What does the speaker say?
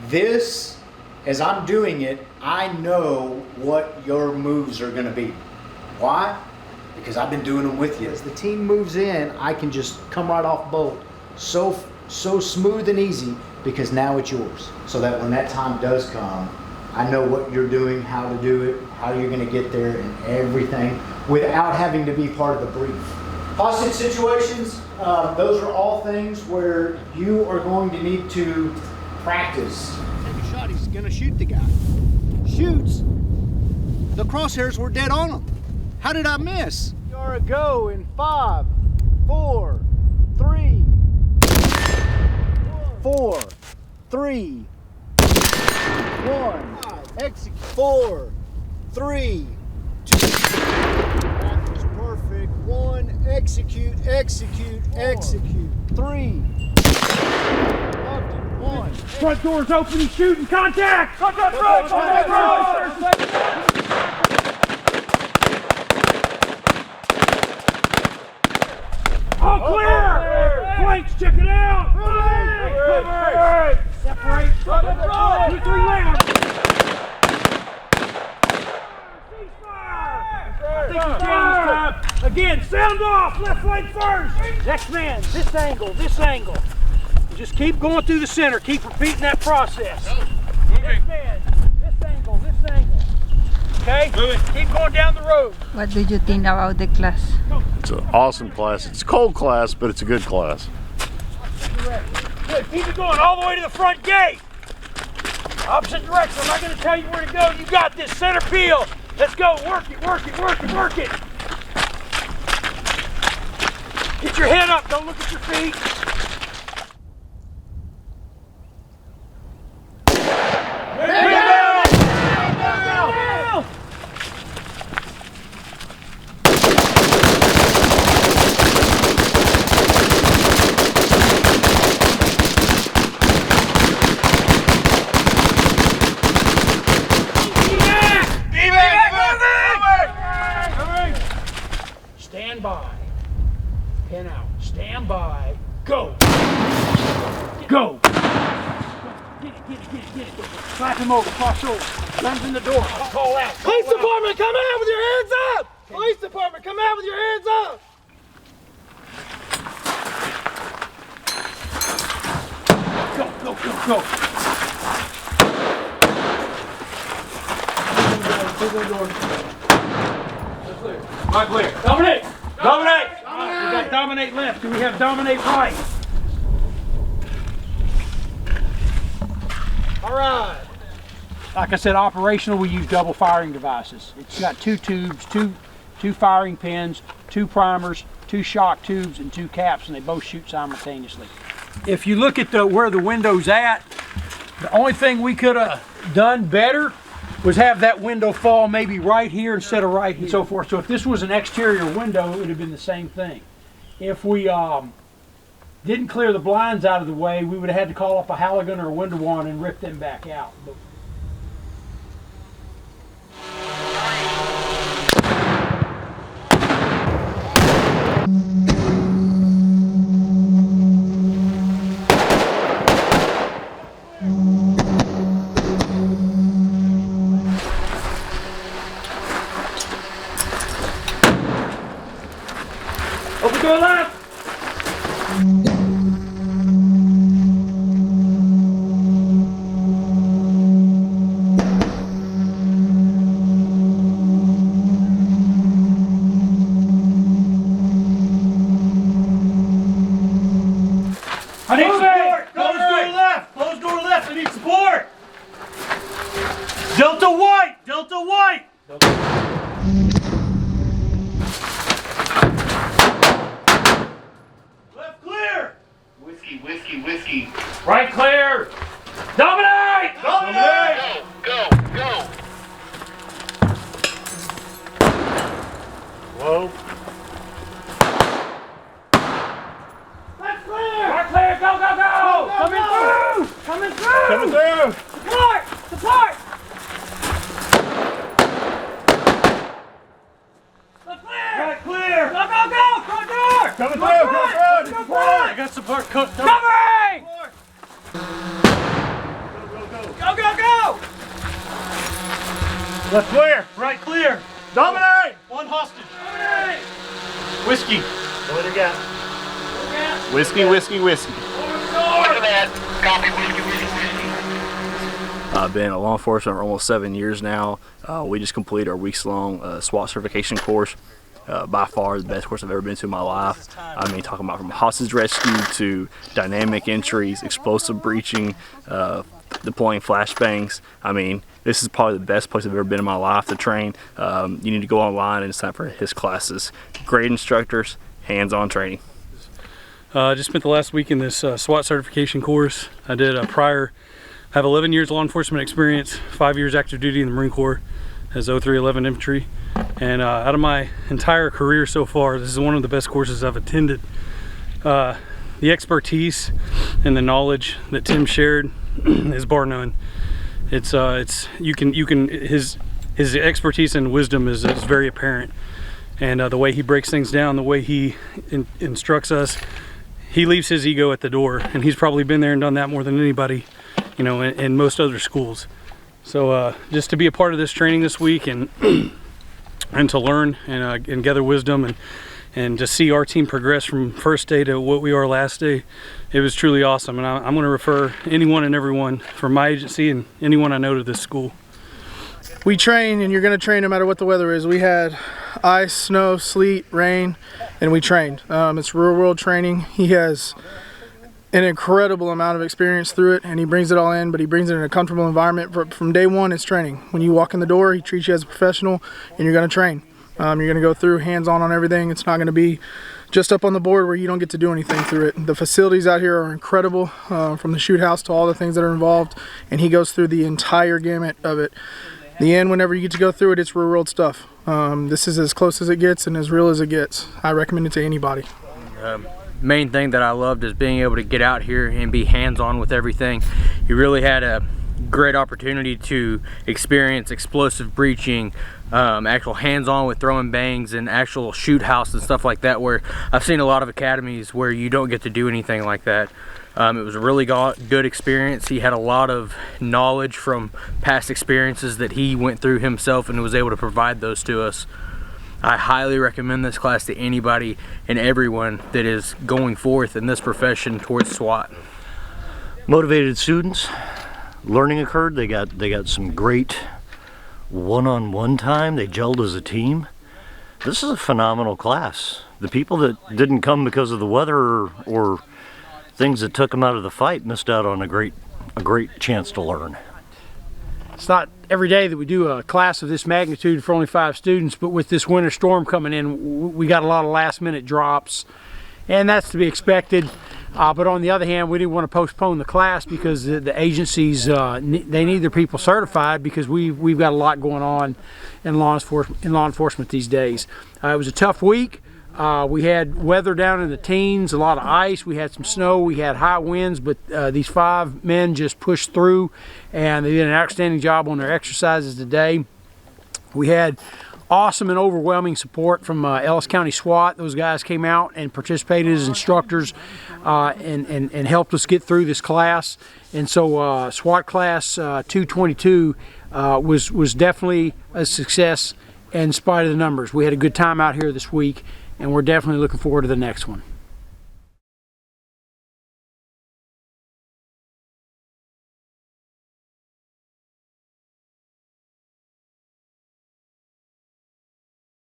This, as I'm doing it, I know what your moves are going to be. Why? Because I've been doing them with you. As the team moves in, I can just come right off bolt so smooth and easy, because now it's yours. So that when that time does come, I know what you're doing, how to do it, how you're going to get there, and everything without having to be part of the brief. Hostage situations, those are all things where you are going to need to practice. Take a shot, he's going to shoot the guy. Shoots. The crosshairs were dead on him. How did I miss? You're a go in 5, 4, 3, 4, 3, 1. Execute. 4, 3, 2. That was perfect. 1. Execute. Execute. Execute. 3. 1. Front door's open. He's shooting. Contact. Contact. Front. Contact. Front. All clear! Flanks, check it out! Separate! 2, 3 rounds! Ceasefire! I think it's time. Again, sound off! Left flank first! Next man, this angle, this angle. You just keep going through the center, keep repeating that process. Next man, this angle, this angle. Okay? Keep going down the road. What do you think about the class? It's an awesome class. It's a cold class, but it's a good class. Good. Keep it going all the way to the front gate. Opposite direction. I'm not going to tell you where to go. You got this. Center peel. Let's go. Work it, work it, work it, work it. Get your head up. Don't look at your feet. Stand by. Pin out. Stand by. Go. Go. Get it. Slap him over. Cross over. Guns in the door. Call out. Police department, come out with your hands up. Police department, come out with your hands up. Go. Open the door. Not clear. Dominate! Dominate! We got dominate left. Do we have dominate right? All right. Like I said, operational, we use double firing devices. It's got 2 tubes, two firing pins, 2 primers, 2 shock tubes, and 2 caps, and they both shoot simultaneously. If you look at where the window's at, the only thing we could have done better was have that window fall maybe right here instead of right here, and so forth. So if this was an exterior window, it would have been the same thing. If we didn't clear the blinds out of the way, we would have had to call up a Halligan or a window wand and rip them back out. But open door left! I need support! Close door left! Close door left! I need support! Delta white! Delta white! Left clear! Whiskey. Right clear! Dominate! Dominate! Go. Whoa. Left clear! Right clear! Go! Coming through! Support! Left clear! Right clear! Go! Front door! Coming through! I got support. Covering! Left clear. Right clear. Dominate! One hostage. Dominate! Whiskey. What do you got? Whiskey, whiskey, whiskey. Copy, whiskey, whiskey, whiskey. I've been a law enforcement for almost 7 years now. We just completed our weeks-long SWAT Certification Course. By far the best course I've ever been to in my life. I mean, talking about from hostage rescue to dynamic entries, explosive breaching, deploying flashbangs. I mean, this is probably the best place I've ever been in my life to train. You need to go online and sign up for his classes. Great instructors, hands-on training. I just spent the last week in this SWAT certification course. I did a I have 11 years law enforcement experience, 5 years active duty in the Marine Corps as 0311 infantry. And out of my entire career so far, this is one of the best courses I've attended. The expertise and the knowledge that Tim shared is bar none. His expertise and wisdom is very apparent. And the way he breaks things down, the way he instructs us, he leaves his ego at the door, and he's probably been there and done that more than anybody, you know, in most other schools. So just to be a part of this training this week and and to learn and gather wisdom and to see our team progress from first day to what we are last day, it was truly awesome. And I'm going to refer anyone and everyone from my agency and anyone I know to this school. We train, and you're going to train no matter what the weather is. We had ice, snow, sleet, rain, and we trained. It's real world training. He has an incredible amount of experience through it, and he brings it all in, but he brings it in a comfortable environment. From day one, it's training. When you walk in the door, he treats you as a professional, and you're going to train. You're going to go through hands-on everything. It's not going to be just up on the board where you don't get to do anything through it. The facilities out here are incredible, from the shoot house to all the things that are involved, and he goes through the entire gamut of it. The end, whenever you get to go through it, it's real world stuff. This is as close as it gets and as real as it gets. I recommend it to anybody. Main thing that I loved is being able to get out here and be hands-on with everything. You really had a great opportunity to experience explosive breaching, actual hands-on with throwing bangs and actual shoot house and stuff like that, where I've seen a lot of academies where you don't get to do anything like that. It was a really good experience. He had a lot of knowledge from past experiences that he went through himself and was able to provide those to us. I highly recommend this class to anybody and everyone that is going forth in this profession towards SWAT. Motivated students, learning occurred. They got some great one-on-one time. They gelled as a team. This is a phenomenal class. The people that didn't come because of the weather or things that took them out of the fight missed out on a great chance to learn. It's not every day that we do a class of this magnitude for only 5 students, but with this winter storm coming in, we got a lot of last-minute drops, and that's to be expected. But on the other hand, we didn't want to postpone the class because the agencies, they need their people certified, because we've got a lot going on in law enforcement these days. It was a tough week. We had weather down in the teens, a lot of ice, we had some snow, we had high winds, but these 5 men just pushed through, and they did an outstanding job on their exercises today. We had awesome and overwhelming support from Ellis County SWAT. Those guys came out and participated as instructors and helped us get through this class. And so SWAT class 222 was definitely a success in spite of the numbers. We had a good time out here this week, and we're definitely looking forward to the next one.